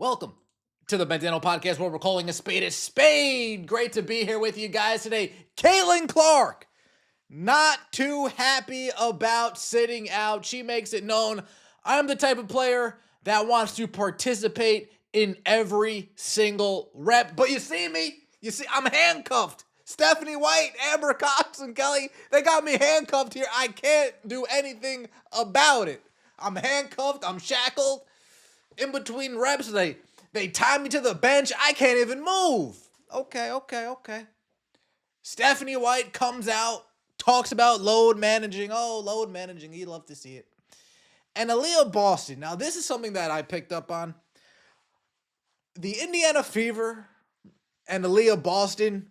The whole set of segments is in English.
Welcome to the Bandano Podcast, where we're calling a spade. Great to be here with you guys today. Caitlin Clark, not too happy about sitting out. She makes it known, I'm the type of player that wants to participate in every single rep. But you see me? I'm handcuffed. Stephanie White, Amber Cox, and Kelly, they got me handcuffed here. I can't do anything about it. I'm handcuffed. I'm shackled. In between reps, they tie me to the bench. I can't even move. Okay. Stephanie White comes out, talks about load managing. Oh, load managing. You love to see it. And Aaliyah Boston. Now, this is something that I picked up on. The Indiana Fever and Aaliyah Boston,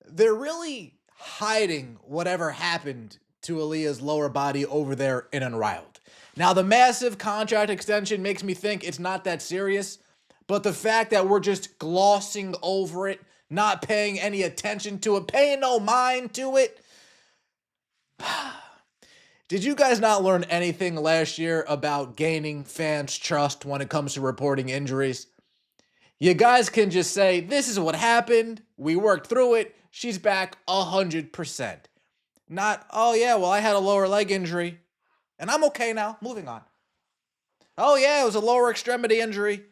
they're really hiding whatever happened to Aaliyah's lower body over there in Unrivaled. Now, the massive contract extension makes me think it's not that serious, but the fact that we're just glossing over it, not paying any attention to it, paying no mind to it. Did you guys not learn anything last year about gaining fans' trust when it comes to reporting injuries? You guys can just say, this is what happened, we worked through it, she's back 100%. Not, oh yeah, well I had a lower leg injury, and I'm okay now, moving on. Oh yeah, it was a lower extremity injury.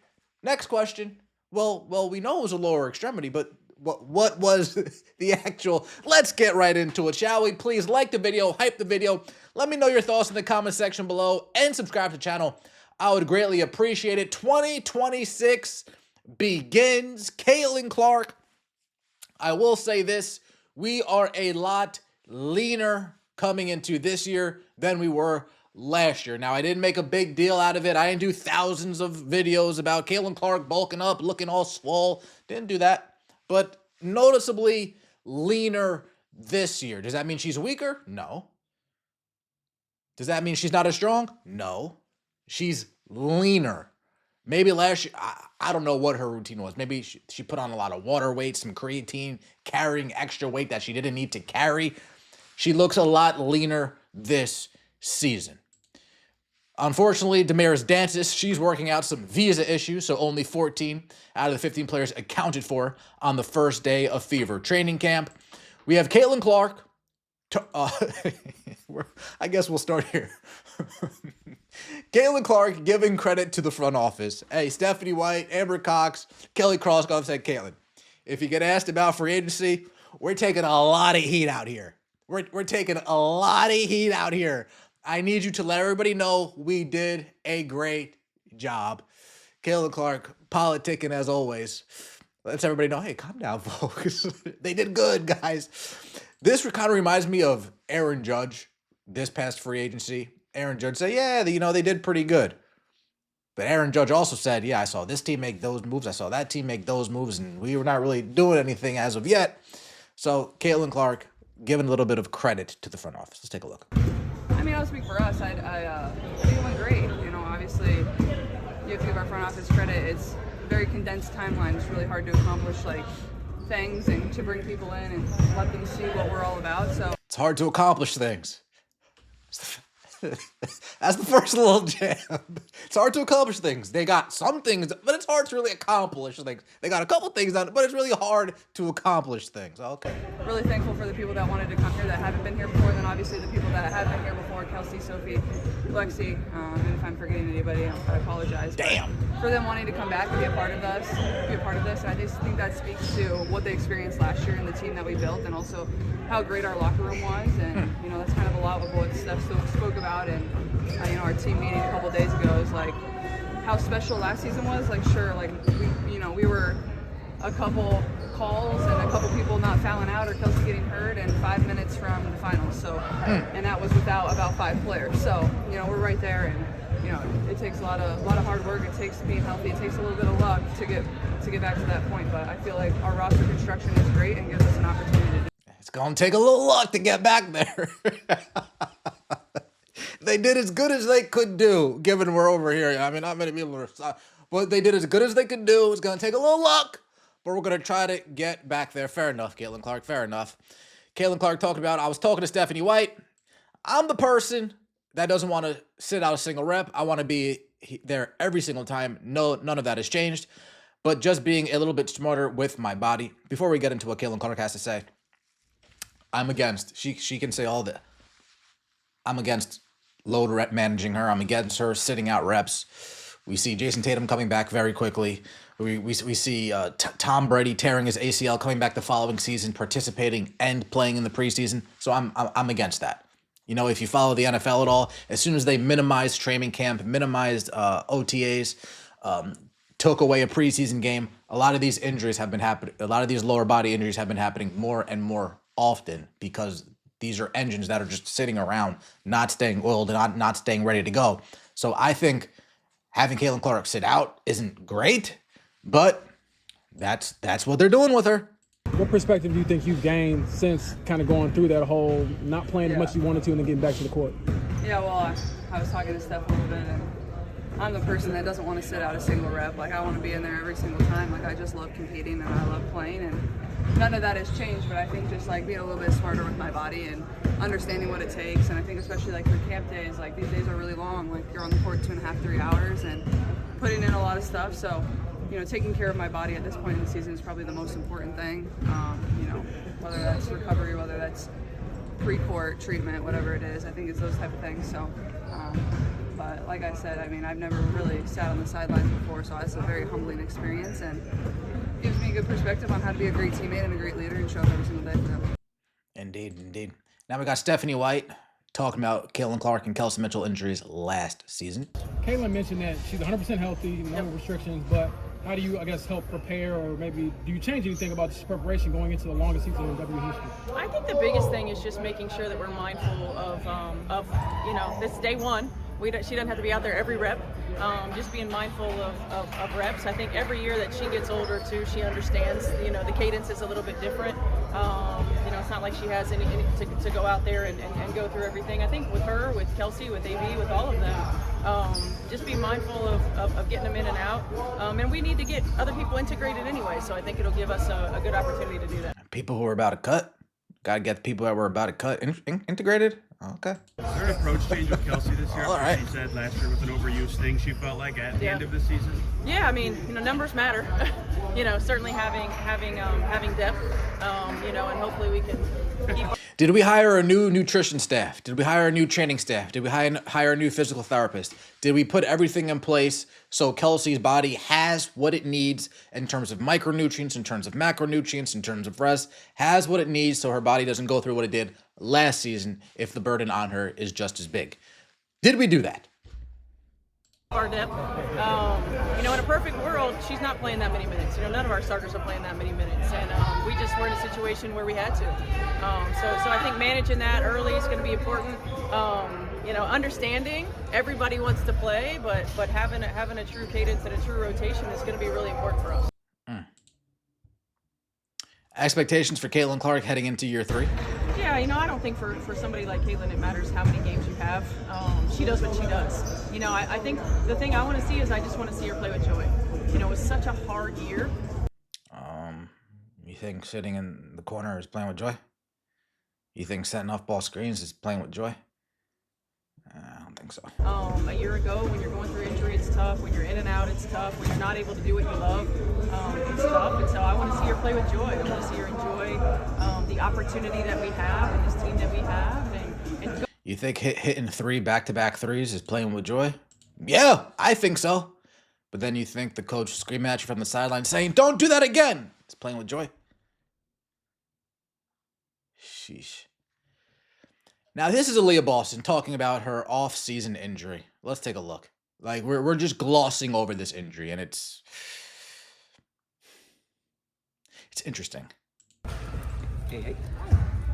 Next question. Well, we know it was a lower extremity, but what was the actual? Let's get right into it, shall we? Please like the video, hype the video. Let me know your thoughts in the comment section below, and subscribe to the channel. I would greatly appreciate it. 2026 begins. Caitlin Clark, I will say this, we are a lot leaner coming into this year than we were last year. Now, I didn't make a big deal out of it. I didn't do thousands of videos about Caitlin Clark bulking up, looking all swole. Didn't do that. But noticeably leaner this year. Does that mean she's weaker? No. Does that mean she's not as strong? No. She's leaner. Maybe last year, I don't know what her routine was. Maybe she put on a lot of water weight, some creatine, carrying extra weight that she didn't need to carry. She looks a lot leaner this season. Unfortunately, Damaris Dantis, she's working out some visa issues, so only 14 out of the 15 players accounted for on the first day of Fever training camp. We have Caitlin Clark. I guess we'll start here. Caitlin Clark giving credit to the front office. Hey, Stephanie White, Amber Cox, Kelly Krauskopf said, Caitlin, if you get asked about free agency, we're taking a lot of heat out here. We're taking a lot of heat out here. I need you to let everybody know we did a great job. Caitlin Clark, politicking as always. Lets everybody know, hey, calm down, folks. They did good, guys. This kind of reminds me of Aaron Judge this past free agency. Aaron Judge said, yeah, they did pretty good. But Aaron Judge also said, yeah, I saw this team make those moves. I saw that team make those moves, and we were not really doing anything as of yet. So Caitlin Clark giving a little bit of credit to the front office. Let's take a look. I mean, I'll speak for us. I think it went great. Obviously, you have to give our front office credit. It's a very condensed timeline. It's really hard to accomplish things and to bring people in and let them see what we're all about. So it's hard to accomplish things. That's the first little jab. It's hard to accomplish things. They got some things, but it's hard to really accomplish things. They got a couple things done, but it's really hard to accomplish things. Okay. Really thankful for the people that wanted to come here that haven't been here before, then obviously the people that have been here before, Kelsey, Sophie, Lexi, and if I'm forgetting anybody, I apologize. Damn. But for them wanting to come back and be a part of this, and I just think that speaks to what they experienced last year and the team that we built, and also how great our locker room was, and that's kind of a lot of what Steph spoke about, and our team meeting a couple days ago is how special last season was. We were a couple calls and a couple people not fouling out or Kelsey getting hurt, and 5 minutes from the finals. So, and that was without about 5 players. So, we're right there, and it takes a lot of hard work. It takes being healthy. It takes a little bit of luck to get back to that point. But I feel like our roster construction is great and gives us an opportunity to do. It's gonna take a little luck to get back there. They did as good as they could do, given we're over here. I mean, not many people are, but they did as good as they could do. It's going to take a little luck, but we're going to try to get back there. Fair enough, Caitlin Clark, fair enough. Caitlin Clark talked about, I was talking to Stephanie White. I'm the person that doesn't want to sit out a single rep. I want to be there every single time. No, none of that has changed. But just being a little bit smarter with my body. Before we get into what Caitlin Clark has to say, I'm against. She can say all that. I'm against load rep managing her. I'm against her sitting out reps. We see Jason Tatum coming back very quickly. We see Tom Brady tearing his ACL, coming back the following season, participating and playing in the preseason. So I'm against that. You know, if you follow the NFL at all, as soon as they minimized training camp, minimized OTAs, took away a preseason game, a lot of these injuries have been happening. A lot of these lower body injuries have been happening more and more often because these are engines that are just sitting around, not staying oiled and not staying ready to go. So I think having Caitlin Clark sit out isn't great, but that's what they're doing with her. What perspective do you think you've gained since kind of going through that whole not playing as much as you wanted to and then getting back to the court? Yeah, well, I was talking to Steph a little bit, and I'm the person that doesn't want to sit out a single rep. Like, I want to be in there every single time. Like, I just love competing and I love playing, and none of that has changed, but I think just like being a little bit smarter with my body and understanding what it takes. And I think especially like for camp days, like these days are really long. Like, you're on the court 2.5, 3 hours and putting in a lot of stuff. So, you know, taking care of my body at this point in the season is probably the most important thing. You know, whether that's recovery, whether that's pre-court treatment, whatever it is, I think it's those type of things. So, but like I said, I mean, I've never really sat on the sidelines before, so it's a very humbling experience and gives me a good perspective on how to be a great teammate and a great leader and show up every single day for them. Indeed. Now we got Stephanie White talking about Caitlin Clark and Kelsey Mitchell injuries last season. Caitlin mentioned that she's 100% healthy, no restrictions, but how do you, I guess, help prepare, or maybe do you change anything about this preparation going into the longest season in W history? I think the biggest thing is just making sure that we're mindful of you know, this is day one. She doesn't have to be out there every rep. Just being mindful of reps. I think every year that she gets older too, she understands, you know, the cadence is a little bit different. You know, it's not like she has any to go out there and go through everything. I think with her, with Kelsey, with AB, with all of them, just be mindful of getting them in and out. And we need to get other people integrated anyway, so I think it'll give us a good opportunity to do that. People who are about to cut, got to get the people that were about to cut integrated. Okay. Is there an approach change with Kelsey this year? All right. She said last year was an overused thing she felt like at the end of the season. Yeah, I mean, you know, numbers matter. You know, certainly having depth. You know, and hopefully we can keep. Did we hire a new nutrition staff? Did we hire a new training staff? Did we hire a new physical therapist? Did we put everything in place so Kelsey's body has what it needs in terms of micronutrients, in terms of macronutrients, in terms of rest, has what it needs so her body doesn't go through what it did last season if the burden on her is just as big? Did we do that? Our depth. You know, in a perfect world, she's not playing that many minutes. You know, none of our starters are playing that many minutes, and we just were in a situation where we had to. So I think managing that early is going to be important. You know, understanding everybody wants to play, but having a true cadence and a true rotation is going to be really important for us. Expectations for Caitlin Clark heading into year 3? Yeah, you know, I don't think for somebody like Caitlin it matters how many games you have. She does what she does. You know, I think the thing I want to see is I just want to see her play with joy. You know, it was such a hard year. You think sitting in the corner is playing with joy? You think setting off ball screens is playing with joy? I don't think so. A year ago, when you're going through injury, it's tough. When you're in and out, it's tough. When you're not able to do what you love, it's tough. And so I want to see her play with joy. I want to see her enjoy the opportunity that we have and this team that we have. And you think hitting 3 back-to-back threes is playing with joy? Yeah, I think so. But then you think the coach screaming at you from the sideline saying, "Don't do that again." It's playing with joy. Sheesh. Now, this is Aaliyah Boston talking about her off-season injury. Let's take a look. Like, we're just glossing over this injury, and it's interesting. Hey.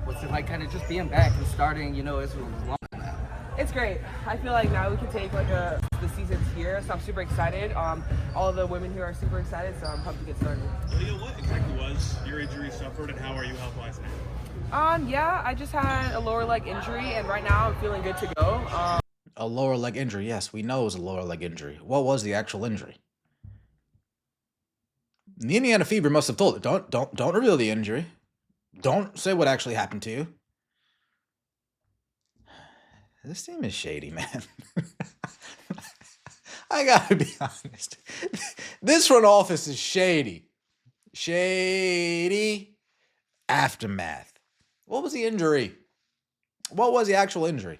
What's it like kind of just being back and starting, you know, as long? It's great. I feel like now we can take like the season's here, so I'm super excited. All of the women here are super excited, so I'm pumped to get started. Aaliyah, what exactly was your injury suffered, and how are you health-wise now? Yeah, I just had a lower leg injury, and right now I'm feeling good to go. A lower leg injury. Yes, we know it was a lower leg injury. What was the actual injury? The Indiana Fever must have told her, don't reveal the injury. Don't say what actually happened to you. This team is shady, man. I gotta be honest. This front office is shady. Shady. Aftermath. What was the injury? What was the actual injury?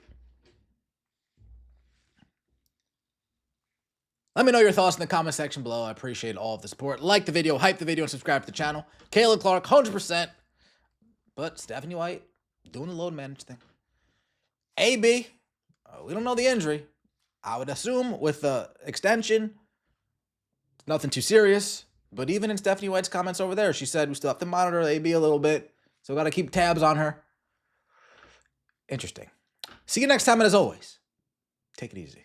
Let me know your thoughts in the comment section below. I appreciate all of the support. Like the video, hype the video, and subscribe to the channel. Kayla Clark, 100%. But Stephanie White doing the load manage thing. AB, we don't know the injury. I would assume with the extension, nothing too serious. But even in Stephanie White's comments over there, she said we still have to monitor AB a little bit. So got to keep tabs on her. Interesting. See you next time, and as always, take it easy.